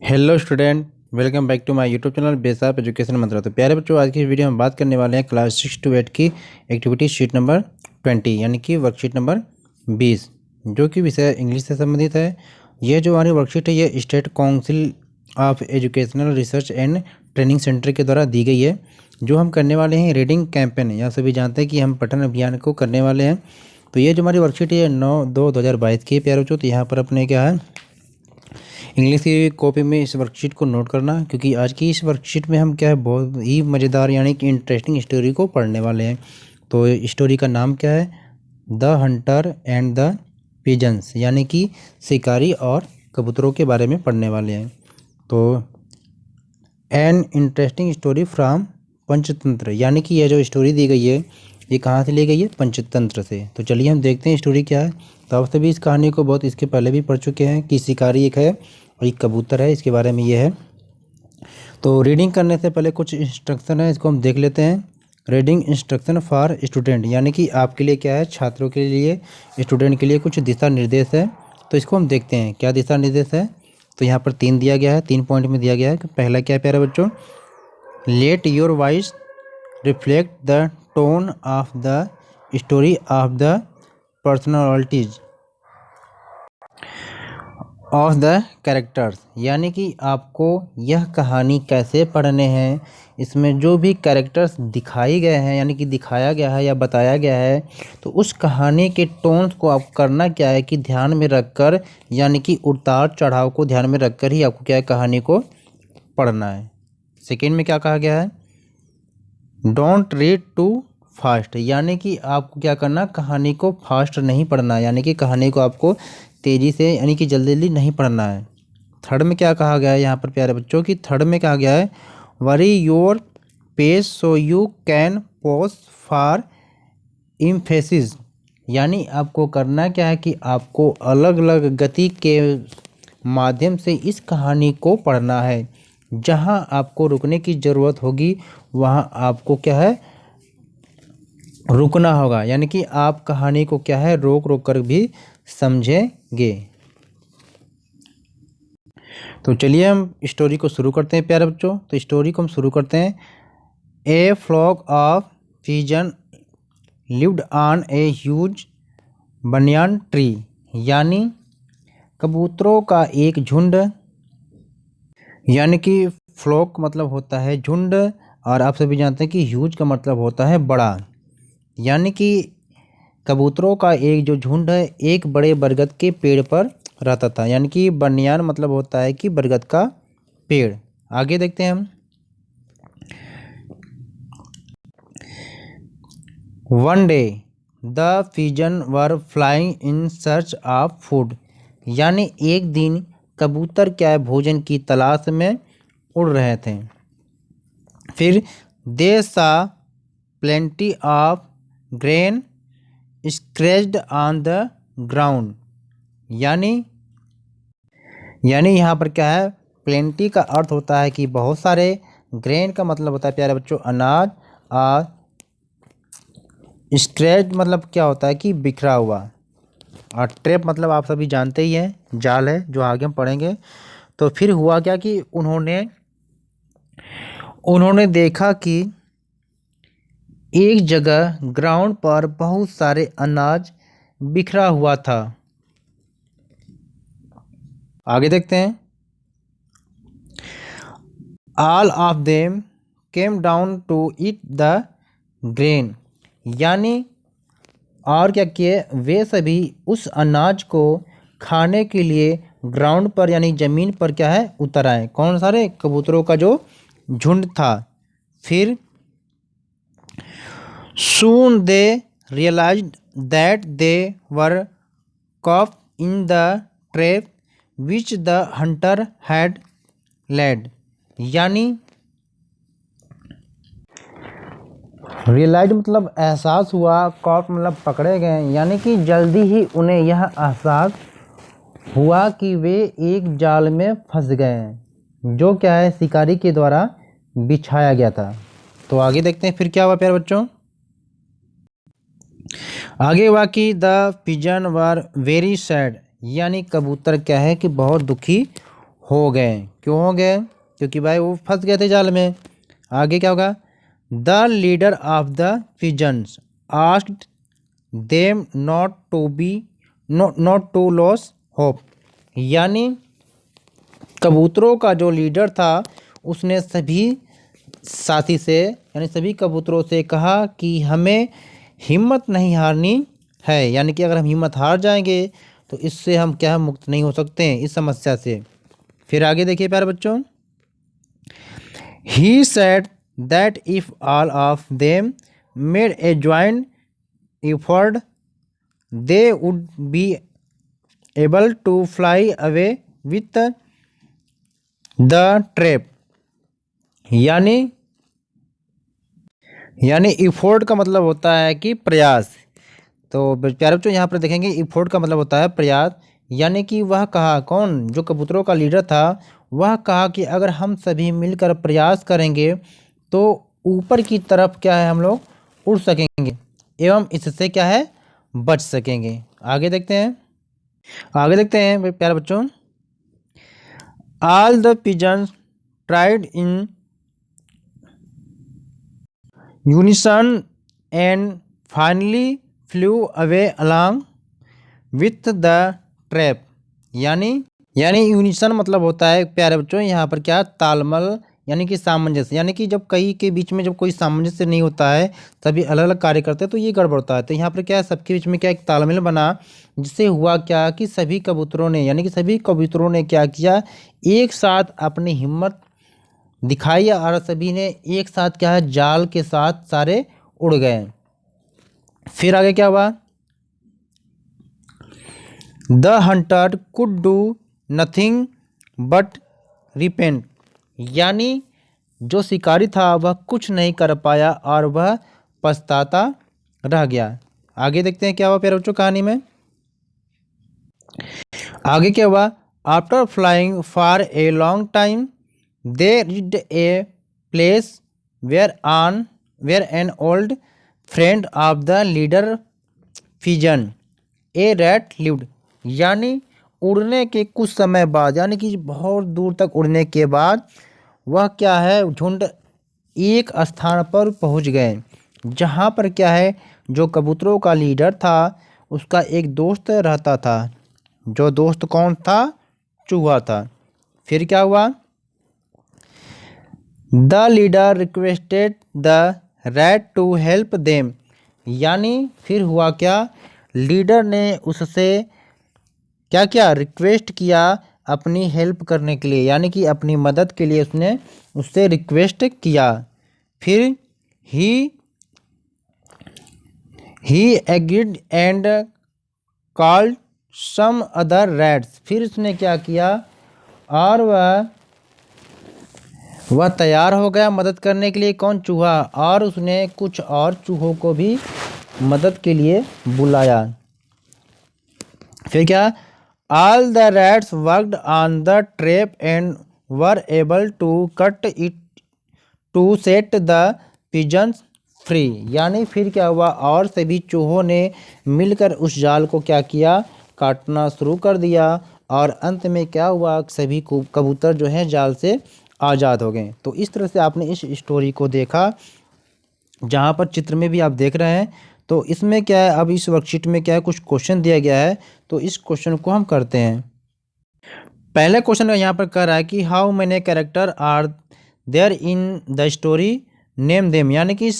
Hello student, welcome back to my YouTube channel बेसाप education Mantra. तो प्यारे बच्चों, आज की वीडियो में बात करने वाले हैं क्लास 6 to 8 की एक्टिविटी शीट नंबर 20 यानी कि वर्कशीट नंबर 20, जो कि विषय इंग्लिश से संबंधित है। ये जो हमारी वर्कशीट है ये state council of educational research and training centre के द्वारा दी गई है। जो हम करने वाले हैं रीडिंग कैंपेन, या सभी जानते हैं कि हम पठन अभियान को करने वाले हैं। तो ये जो हमारी वर्कशीट है 9/2/2022 की है प्यारे बच्चों। तो यहाँ पर अपने क्या है, इंग्लिश की कॉपी में इस वर्कशीट को नोट करना, क्योंकि आज की इस वर्कशीट में हम क्या है बहुत ही मज़ेदार यानी कि इंटरेस्टिंग स्टोरी को पढ़ने वाले हैं। तो स्टोरी का नाम क्या है, the hunter and the pigeons, यानी कि शिकारी और कबूतरों के बारे में पढ़ने वाले हैं। तो an interesting story from Panchatantra, यानी कि यह जो स्टोरी दी गई है ये कहाँ से ली गई है, पंचतंत्र से। तो चलिए हम देखते हैं स्टोरी क्या है। तो आप सभी इस कहानी को बहुत इसके पहले भी पढ़ चुके हैं कि शिकारी एक है और एक कबूतर है, इसके बारे में ये है। तो रीडिंग करने से पहले कुछ इंस्ट्रक्शन है, इसको हम देख लेते हैं। रीडिंग इंस्ट्रक्शन फॉर स्टूडेंट, यानी कि आपके लिए क्या है, छात्रों के लिए, स्टूडेंट के लिए कुछ दिशा निर्देश है। तो इसको हम देखते हैं क्या दिशा निर्देश है। तो यहाँ पर 3 दिया गया है, 3 पॉइंट में दिया गया है। पहला क्या है प्यारे बच्चों, let your voice reflect the tone of the story of the personalities of the characters, यानी कि आपको यह कहानी कैसे पढ़ने हैं, इसमें जो भी कैरेक्टर्स दिखाए गए हैं यानी कि दिखाया गया है या बताया गया है, तो उस कहानी के टोन्स को आपको करना क्या है कि ध्यान में रखकर, यानी कि उतार चढ़ाव को ध्यान में रखकर ही आपको क्या है कहानी को पढ़ना है। सेकेंड में क्या कहा गया है, डोंट रीड टू फास्ट, यानी कि आपको क्या करना, कहानी को फास्ट नहीं पढ़ना, यानी कि कहानी को आपको तेज़ी से यानी कि जल्दी जल्दी नहीं पढ़ना है। थर्ड में क्या कहा गया है यहाँ पर प्यारे बच्चों की, थर्ड में कहा गया है vary your pace so you can pause for emphasis, यानी आपको करना क्या है कि आपको अलग अलग गति के माध्यम से इस कहानी को पढ़ना है। जहाँ आपको रुकने की ज़रूरत होगी वहाँ आपको क्या है रुकना होगा, यानी कि आप कहानी को क्या है रोक रोक कर भी समझेंगे। तो चलिए हम स्टोरी को शुरू करते हैं प्यारे बच्चों। तो स्टोरी को हम शुरू करते हैं। A flock of pigeon lived on a huge banyan tree, यानी कबूतरों का एक झुंड, यानी कि फ्लॉक मतलब होता है झुंड, और आप सभी जानते हैं कि ह्यूज का मतलब होता है बड़ा, यानी कि कबूतरों का एक जो झुंड है एक बड़े बरगद के पेड़ पर रहता था, यानी कि बनियान मतलब होता है कि बरगद का पेड़। आगे देखते हैं हम। One day the pigeon were flying in search of food, यानी एक दिन कबूतर क्या है भोजन की तलाश में उड़ रहे थे। फिर they saw plenty of grain scratched on the ground, यानी यहाँ पर क्या है, प्लेंटी का अर्थ होता है कि बहुत सारे, ग्रेन का मतलब होता है प्यारे बच्चों अनाज, और स्क्रेच मतलब क्या होता है कि बिखरा हुआ, और ट्रैप मतलब आप सभी जानते ही हैं जाल है, जो आगे हम पढ़ेंगे। तो फिर हुआ क्या कि उन्होंने देखा कि एक जगह ग्राउंड पर बहुत सारे अनाज बिखरा हुआ था। आगे देखते हैं। All of them came down to eat the grain, यानी और क्या किए, वे सभी उस अनाज को खाने के लिए ग्राउंड पर यानी ज़मीन पर क्या है उतर आए। कौन सारे, कबूतरों का जो झुंड था। फिर soon they realized that they were caught in the trap which the hunter had laid, यानी रियलाइज मतलब एहसास हुआ, कॉट मतलब पकड़े गए, यानी कि जल्दी ही उन्हें यह एहसास हुआ कि वे एक जाल में फंस गए हैं, जो क्या है शिकारी के द्वारा बिछाया गया था। तो आगे देखते हैं फिर क्या हुआ प्यारे बच्चों। आगे हुआ कि the pigeon were very sad, यानी कबूतर क्या है कि बहुत दुखी हो गए। क्यों हो गए? क्योंकि भाई वो फंस गए थे जाल में। आगे क्या होगा? The leader of the pigeons asked them not to lose hope. यानी कबूतरों का जो लीडर था उसने सभी साथी से यानी सभी कबूतरों से कहा कि हमें हिम्मत नहीं हारनी है। यानी कि अगर हम हिम्मत हार जाएंगे तो इससे हम क्या है, मुक्त नहीं हो सकते हैं इस समस्या से। फिर आगे देखिए प्यारे बच्चों। He said that if all of them made a joint effort they would be able to fly away with the trap. यानी इफोर्ट का मतलब होता है कि प्रयास। तो प्यारे बच्चों यहाँ पर देखेंगे इफोर्ट का मतलब होता है प्रयास। यानी कि वह कहा, कौन? जो कबूतरों का लीडर था वह कहा कि अगर हम सभी मिलकर प्रयास करेंगे तो ऊपर की तरफ क्या है, हम लोग उड़ सकेंगे एवं इससे क्या है, बच सकेंगे। आगे देखते हैं प्यारे बच्चों। All the pigeons tried in unison and finally flew away along with the trap. यानी यूनिसन मतलब होता है प्यारे बच्चों यहाँ पर क्या, तालमेल यानी कि सामंजस्य। यानी कि जब कई के बीच में जब कोई सामंजस्य नहीं होता है, सभी अलग अलग कार्य करते हैं तो ये गड़बड़ होता है। तो यहाँ पर क्या है, सबके बीच में क्या एक तालमेल बना, जिससे हुआ क्या कि सभी कबूतरों ने क्या किया, एक साथ अपनी हिम्मत दिखाई और सभी ने एक साथ क्या है, जाल के साथ सारे उड़ गए। फिर आगे क्या हुआ? The Hunter could do nothing but repent. यानी जो शिकारी था वह कुछ नहीं कर पाया और वह पछताता रह गया। आगे देखते हैं क्या हुआ प्यारे बच्चों कहानी में। आगे क्या हुआ? After flying for a long time they reached a place where an old friend of the leader pigeon a rat lived. यानी उड़ने के कुछ समय बाद, यानी कि बहुत दूर तक उड़ने के बाद वह क्या है, झुंड एक स्थान पर पहुंच गए जहां पर क्या है, जो कबूतरों का लीडर था उसका एक दोस्त रहता था। जो दोस्त कौन था? चूहा था। फिर क्या हुआ? The leader requested the rat to help them. यानी फिर हुआ क्या, लीडर ने उससे क्या क्या रिक्वेस्ट किया, अपनी हेल्प करने के लिए, यानी कि अपनी मदद के लिए उसने उससे रिक्वेस्ट किया। फिर he agreed and called some other rats. फिर उसने क्या किया और वह तैयार हो गया मदद करने के लिए, कौन? चूहा। और उसने कुछ और चूहों को भी मदद के लिए बुलाया। फिर क्या? All the rats worked on the trap and were able to cut it to set the pigeons free. यानी फिर क्या हुआ, और सभी चूहों ने मिलकर उस जाल को क्या किया, काटना शुरू कर दिया। और अंत में क्या हुआ, सभी कबूतर जो हैं जाल से आज़ाद हो गए। तो इस तरह से आपने इस स्टोरी को देखा, जहाँ पर चित्र में भी आप देख रहे हैं। तो इसमें क्या है, अब इस वर्कशीट में क्या है, कुछ क्वेश्चन दिया गया है, तो इस क्वेश्चन को हम करते हैं। पहले क्वेश्चन यहाँ पर कह रहा है कि how many character are there in the story, name them. यानी कि इस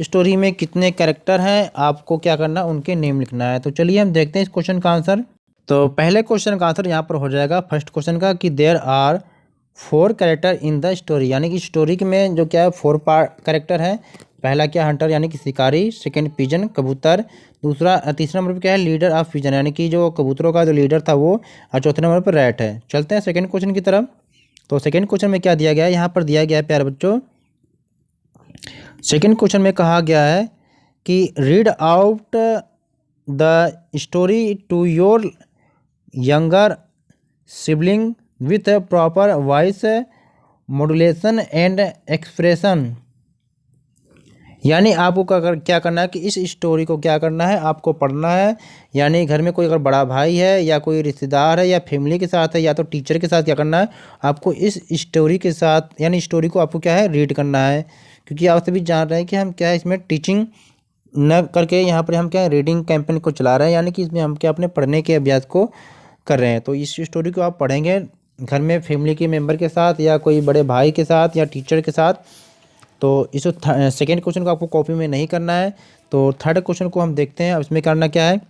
स्टोरी में कितने कैरेक्टर हैं, आपको क्या करना, उनके नेम लिखना है। तो चलिए हम देखते हैं इस क्वेश्चन का आंसर। तो पहले क्वेश्चन का आंसर यहाँ पर हो जाएगा फर्स्ट क्वेश्चन का कि there are 4 character in the story. यानी कि स्टोरी में जो क्या है 4 कैरेक्टर हैं। पहला क्या, हंटर यानी कि शिकारी। सेकंड पिजन, कबूतर। तीसरा नंबर पर क्या है, लीडर ऑफ पिजन, यानी कि जो कबूतरों का जो लीडर था वो। और चौथे नंबर पर रैट है। चलते हैं सेकंड क्वेश्चन की तरफ। तो सेकंड क्वेश्चन में क्या दिया गया है, यहाँ पर दिया गया है प्यारे बच्चों। सेकंड क्वेश्चन में कहा गया है कि read out the story to your younger sibling with proper voice modulation and expression. यानी आपको क्या करना है कि इस स्टोरी को क्या करना है, आपको पढ़ना है। यानी घर में कोई अगर बड़ा भाई है या कोई रिश्तेदार है या फैमिली के साथ है या तो टीचर के साथ क्या करना है, आपको इस स्टोरी के साथ यानी स्टोरी को आपको क्या है रीड करना है। क्योंकि आप सभी जान रहे हैं कि हम क्या है इसमें टीचिंग न करके यहाँ पर हम क्या है रीडिंग कैंपेन को चला रहे हैं, यानी कि इसमें हम क्या अपने पढ़ने के अभ्यास को कर रहे हैं। तो इस स्टोरी को आप पढ़ेंगे घर में फैमिली के मेम्बर के साथ या कोई बड़े भाई के साथ या टीचर के साथ। तो इस सेकेंड क्वेश्चन को आपको कॉपी में नहीं करना है। तो थर्ड क्वेश्चन को हम देखते हैं। अब इसमें करना क्या है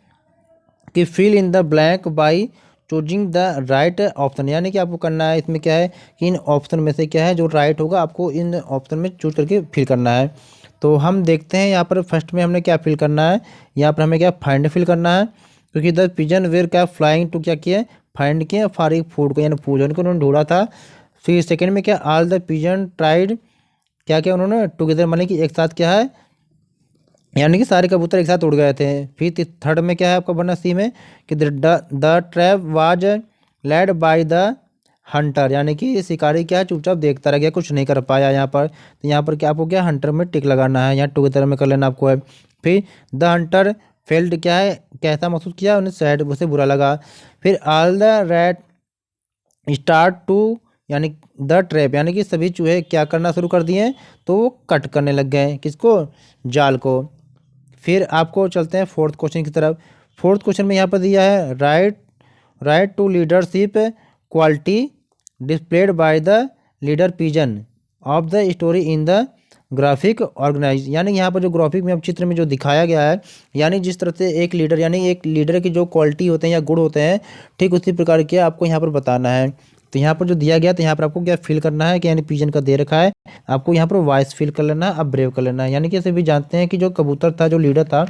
कि fill in the blank by choosing the right option, यानी कि आपको करना है इसमें क्या है कि इन ऑप्शन में से क्या है जो राइट होगा आपको इन ऑप्शन में चूज करके फिल करना है। तो हम देखते हैं यहाँ पर फर्स्ट में हमने क्या फिल करना है, यहाँ पर हमें क्या फाइंड फिल करना है। क्योंकि द पिजन वेयर क्या फ्लाइंग टू क्या किया फाइंड किया फॉर फूड को, यानी भोजन को उन्होंने ढूंढा था। फिर सेकेंड में क्या ऑल द पिजन ट्राइड क्या क्या उन्होंने टुगेदर, माने कि एक साथ क्या है यानी कि सारे कबूतर एक साथ उड़ गए थे। फिर थर्ड में क्या है आपका बनना सी में कि the trap was led by the Hunter, यानी कि शिकारी क्या है चुपचाप देखता रह गया, कुछ नहीं कर पाया यहाँ पर। तो यहाँ पर क्या आपको क्या हंटर में टिक लगाना है, यहाँ टुगेदर में कर लेना आपको है। फिर द हंटर फेल्ड क्या है कैसा महसूस किया, उन्हें सैड उसे बुरा लगा। फिर all the rat start to यानी द ट्रैप, यानी कि सभी चूहे क्या करना शुरू कर दिए तो वो कट करने लग गए किसको, जाल को। फिर आपको चलते हैं फोर्थ क्वेश्चन की तरफ। फोर्थ क्वेश्चन में यहाँ पर दिया है write two leadership quality displayed by the leader pigeon of the story in the graphic organise, यानी यहाँ पर जो ग्राफिक में अब चित्र में जो दिखाया गया है, यानी जिस तरह से एक लीडर यानी एक लीडर की जो क्वालिटी होते हैं या गुण होते हैं ठीक उसी प्रकार के आपको यहाँ पर बताना है। तो यहाँ पर जो दिया गया तो यहाँ पर आपको क्या फिल करना है कि यानी पिजन का दे रखा है, आपको यहाँ पर वॉइस फिल कर लेना है, अब ब्रेव कर लेना है। यानी कि ऐसे भी जानते हैं कि जो कबूतर था जो लीडर था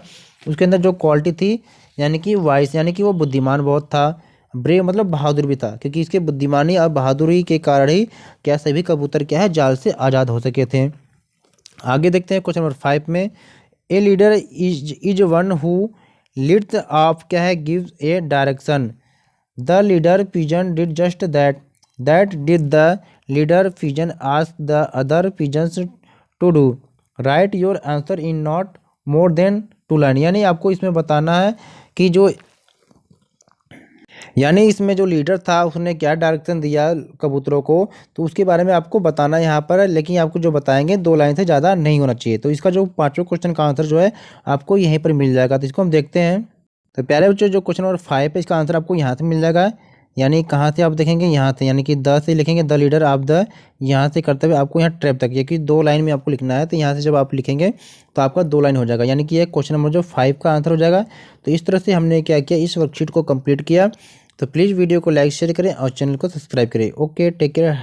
उसके अंदर जो क्वालिटी थी यानी कि वॉइस यानी कि वो बुद्धिमान बहुत था, ब्रेव मतलब बहादुर भी था, क्योंकि इसके बुद्धिमानी और बहादुरी के कारण ही क्या सभी कबूतर क्या है जाल से आज़ाद हो सके थे। आगे देखते हैं क्वेश्चन नंबर 5 में a leader is one who leads off क्या है gives a direction, the leader pigeon did just that did the leader pigeon ask the other pigeons to do, write your answer in not more than 2 line, यानी आपको इसमें बताना है कि जो यानी इसमें जो लीडर था उसने क्या डायरेक्शन दिया कबूतरों को, तो उसके बारे में आपको बताना है यहाँ पर। लेकिन आपको जो बताएंगे 2 लाइन से ज़्यादा नहीं होना चाहिए। तो इसका जो 5वें क्वेश्चन का आंसर जो है आपको यहीं पर मिल जाएगा। तो इसको हम देखते हैं। तो प्यारे बच्चों जो क्वेश्चन नंबर 5 है इसका आंसर आपको यहाँ से मिल जाएगा। यानी कहाँ से आप देखेंगे यहाँ से, यानी कि द से लिखेंगे द लीडर ऑफ द, यहाँ से करते हुए आपको यहाँ ट्रैप तक, ये कि 2 लाइन में आपको लिखना है। तो यहाँ से जब आप लिखेंगे तो आपका 2 लाइन हो जाएगा, यानी कि ये क्वेश्चन नंबर जो 5 का आंसर हो जाएगा। तो इस तरह से हमने क्या किया इस वर्कशीट को कंप्लीट किया। तो प्लीज़ वीडियो को लाइक शेयर करें और चैनल को सब्सक्राइब करें। Okay take care.